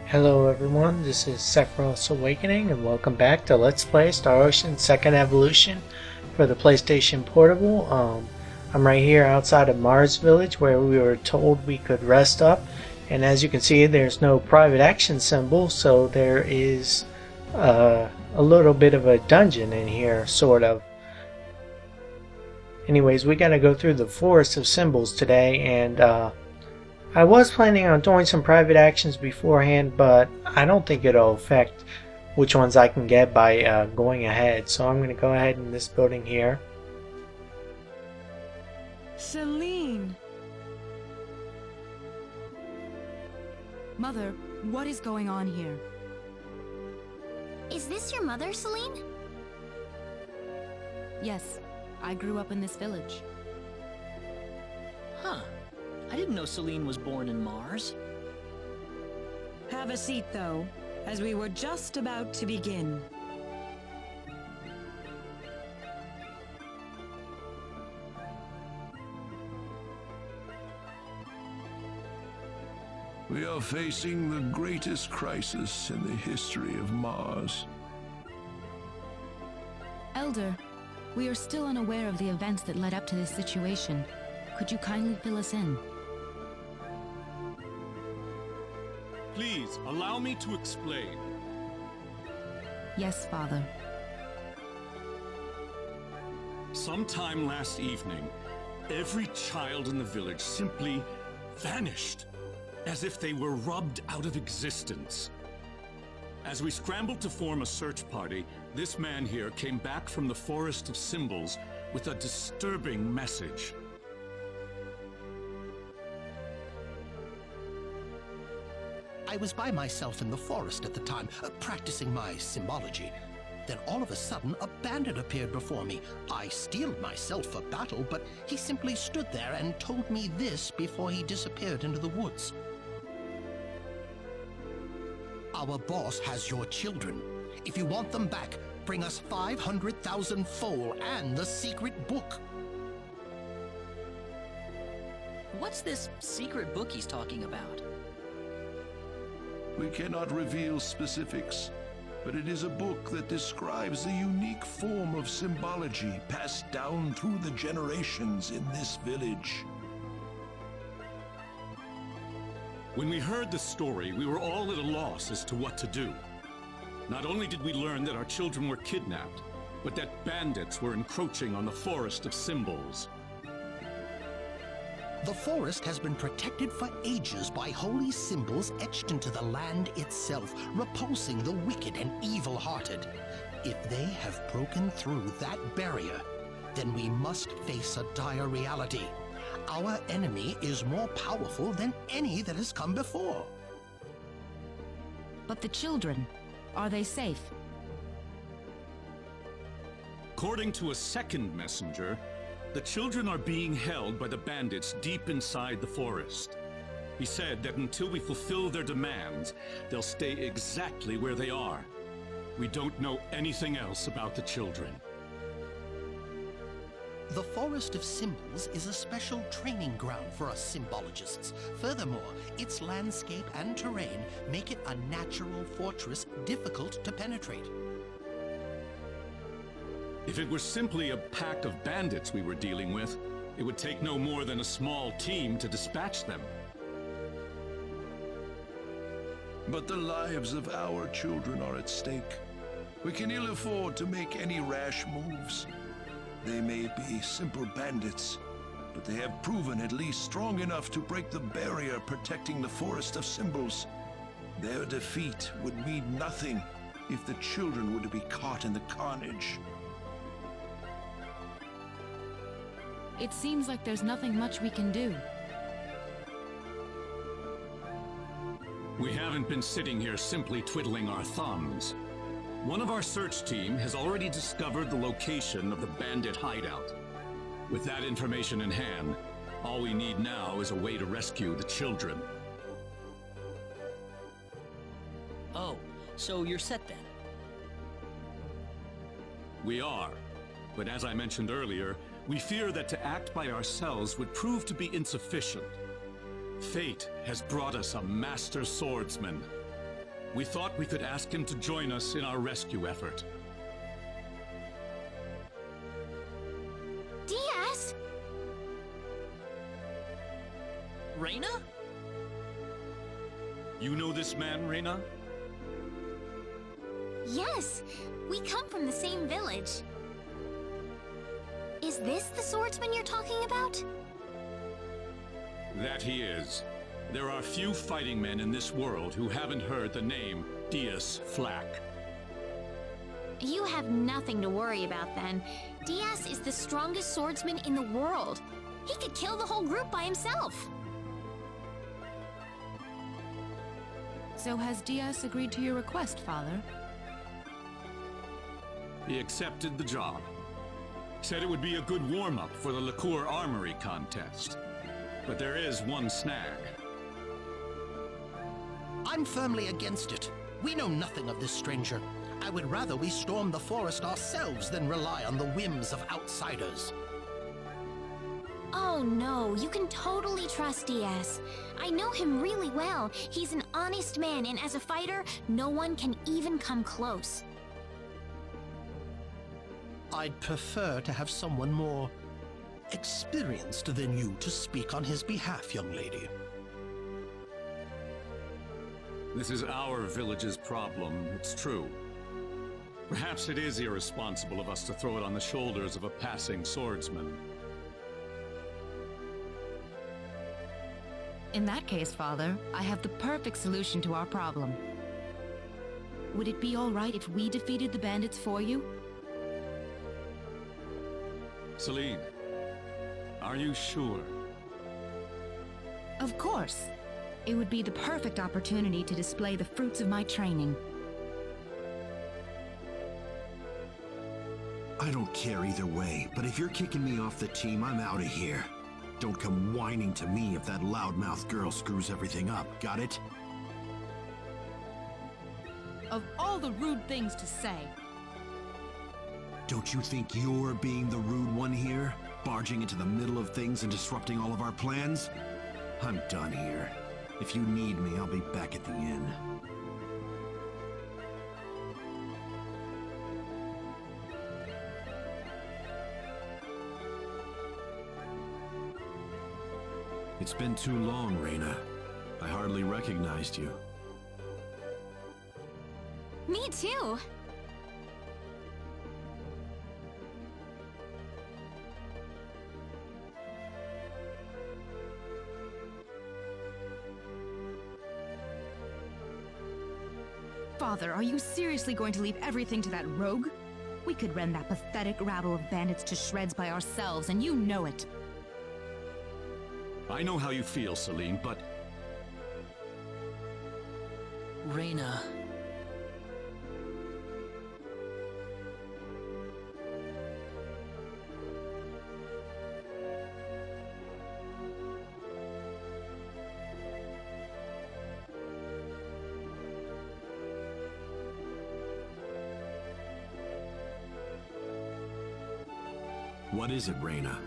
Hello everyone, this is Sephiroth's Awakening and welcome back to Let's Play Star Ocean Second Evolution for the PlayStation Portable. I'm right here outside of Mars Village where we were told we could rest up, and as you can see there's no private action symbol, so there is a little bit of a dungeon in here, sort of. Anyways, we gotta go through the Forest of Symbols today, and I was planning on doing some private actions beforehand, but I don't think it'll affect which ones I can get by going ahead. So I'm going to go ahead in this building here. Celine! Mother, what is going on here? Is this your mother, Celine? Yes, I grew up in this village. Huh. I didn't know Celine was born in Mars. Have a seat, though, as we were just about to begin. We are facing the greatest crisis in the history of Mars. Elder, we are still unaware of the events that led up to this situation. Could you kindly fill us in? Please, allow me to explain. Yes, Father. Sometime last evening, every child in the village simply vanished, as if they were rubbed out of existence. As we scrambled to form a search party, this man here came back from the Forest of Symbols with a disturbing message. I was by myself in the forest at the time, practicing my symbology. Then all of a sudden, a bandit appeared before me. I steeled myself for battle, but he simply stood there and told me this before he disappeared into the woods. Our boss has your children. If you want them back, bring us 500,000 foal and the secret book. What's this secret book he's talking about? We cannot reveal specifics, but it is a book that describes the unique form of symbology passed down through the generations in this village. When we heard the story, we were all at a loss as to what to do. Not only did we learn that our children were kidnapped, but that bandits were encroaching on the Forest of Symbols. The forest has been protected for ages by holy symbols etched into the land itself, repulsing the wicked and evil-hearted. If they have broken through that barrier, then we must face a dire reality. Our enemy is more powerful than any that has come before. But the children, are they safe? According to a second messenger, the children are being held by the bandits deep inside the forest. He said that until we fulfill their demands, they'll stay exactly where they are. We don't know anything else about the children. The Forest of Symbols is a special training ground for us symbologists. Furthermore, its landscape and terrain make it a natural fortress difficult to penetrate. If it were simply a pack of bandits we were dealing with, it would take no more than a small team to dispatch them. But the lives of our children are at stake. We can ill afford to make any rash moves. They may be simple bandits, but they have proven at least strong enough to break the barrier protecting the Forest of Symbols. Their defeat would mean nothing if the children were to be caught in the carnage. It seems like there's nothing much we can do. We haven't been sitting here simply twiddling our thumbs. One of our search team has already discovered the location of the bandit hideout. With that information in hand, all we need now is a way to rescue the children. Oh, so you're set then? We are, but as I mentioned earlier, we fear that to act by ourselves would prove to be insufficient. Fate has brought us a master swordsman. We thought we could ask him to join us in our rescue effort. Diaz! Reyna? You know this man, Reyna? Yes, we come from the same village. Is this the swordsman you're talking about? That he is. There are few fighting men in this world who haven't heard the name Diaz Flack. You have nothing to worry about then. Diaz is the strongest swordsman in the world. He could kill the whole group by himself. So has Diaz agreed to your request, Father? He accepted the job. Said it would be a good warm-up for the Liqueur Armory contest. But there is one snag. I'm firmly against it. We know nothing of this stranger. I would rather we storm the forest ourselves than rely on the whims of outsiders. Oh no, you can totally trust Diaz. I know him really well. He's an honest man, and as a fighter, no one can even come close. I'd prefer to have someone more experienced than you to speak on his behalf, young lady. This is our village's problem, it's true. Perhaps it is irresponsible of us to throw it on the shoulders of a passing swordsman. In that case, Father, I have the perfect solution to our problem. Would it be all right if we defeated the bandits for you? Celine, are you sure? Of course. It would be the perfect opportunity to display the fruits of my training. I don't care either way, but if you're kicking me off the team, I'm out of here. Don't come whining to me if that loudmouth girl screws everything up, got it? Of all the rude things to say. Don't you think you're being the rude one here? Barging into the middle of things and disrupting all of our plans? I'm done here. If you need me, I'll be back at the inn. It's been too long, Reyna. I hardly recognized you. Me too. Father, are you seriously going to leave everything to that rogue? We could rend that pathetic rabble of bandits to shreds by ourselves, and you know it. I know how you feel, Celine, but Reyna. What is it, Reyna?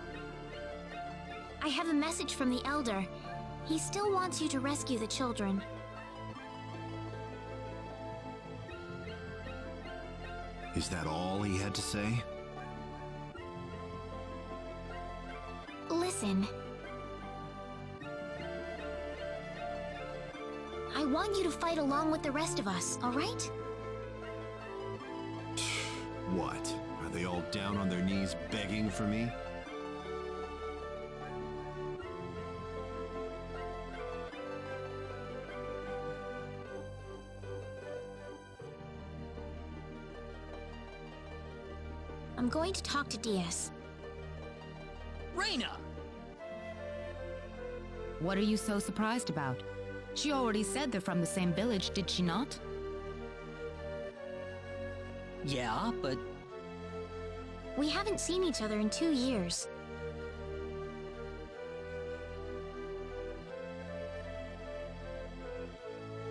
I have a message from the Elder. He still wants you to rescue the children. Is that all he had to say? Listen. I want you to fight along with the rest of us, all right? What? Are they all down on their knees begging for me? I'm going to talk to Diaz. Reyna! What are you so surprised about? She already said they're from the same village, did she not? Yeah, but We haven't seen each other in 2 years.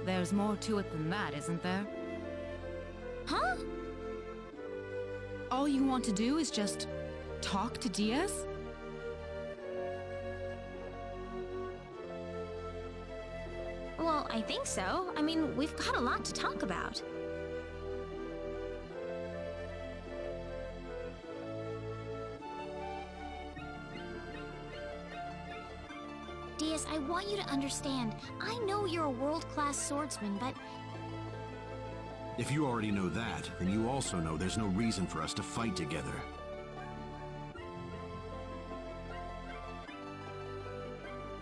There's more to it than that, isn't there? Huh? All you want to do is just talk to Diaz? Well, I think so. I mean, we've got a lot to talk about. Diaz, I want you to understand. I know you're a world-class swordsman, but If you already know that, then you also know there's no reason for us to fight together.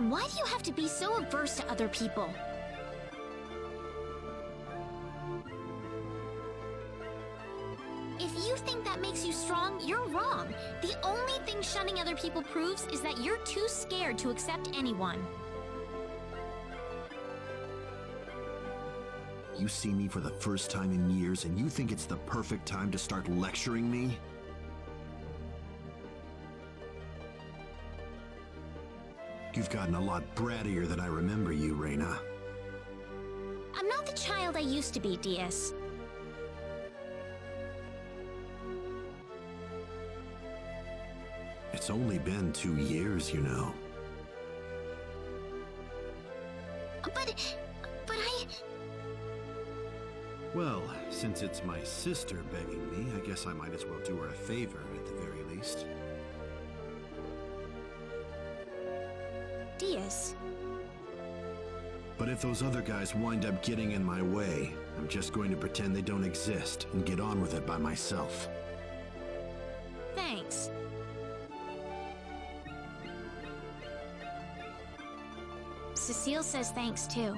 why do you have to be so averse to other people? If you think that makes you strong, you're wrong. The only thing shunning other people proves is that you're too scared to accept anyone. You see me for the first time in years, and you think it's the perfect time to start lecturing me? You've gotten a lot brattier than I remember you, Reina. I'm not the child I used to be, Diaz. It's only been 2 years, you know. But I... Well, since it's my sister begging me, I guess I might as well do her a favor at the very least. Diaz. But if those other guys wind up getting in my way, I'm just going to pretend they don't exist and get on with it by myself. Thanks. Cecile says thanks too.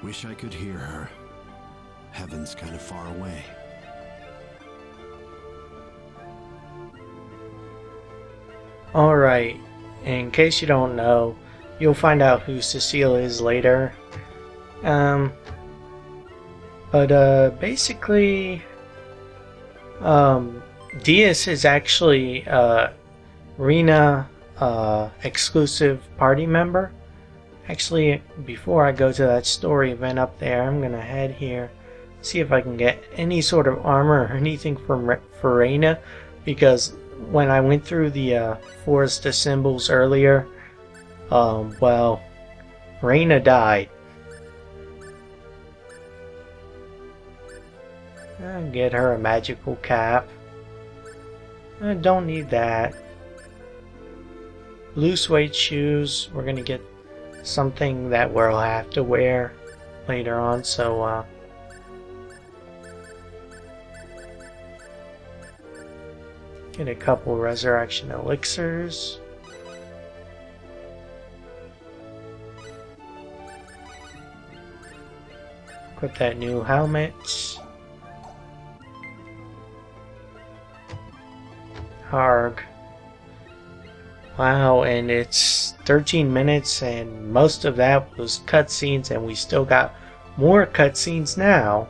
Wish I could hear her. Heaven's kind of far away. Alright, in case you don't know, you'll find out who Cecile is later. Basically, Diaz is actually Reina exclusive party member. Actually, before I go to that story event up there, I'm gonna head here, see if I can get any sort of armor or anything for Reina, because when I went through the Forest of Symbols earlier, well, Reina died. I'll get her a magical cap. I don't need that. Loose weight shoes, we're gonna get something that we'll have to wear later on, so get a couple resurrection elixirs. Equip that new helmet. Harg. Wow, and it's 13 minutes and most of that was cutscenes, and we still got more cutscenes now.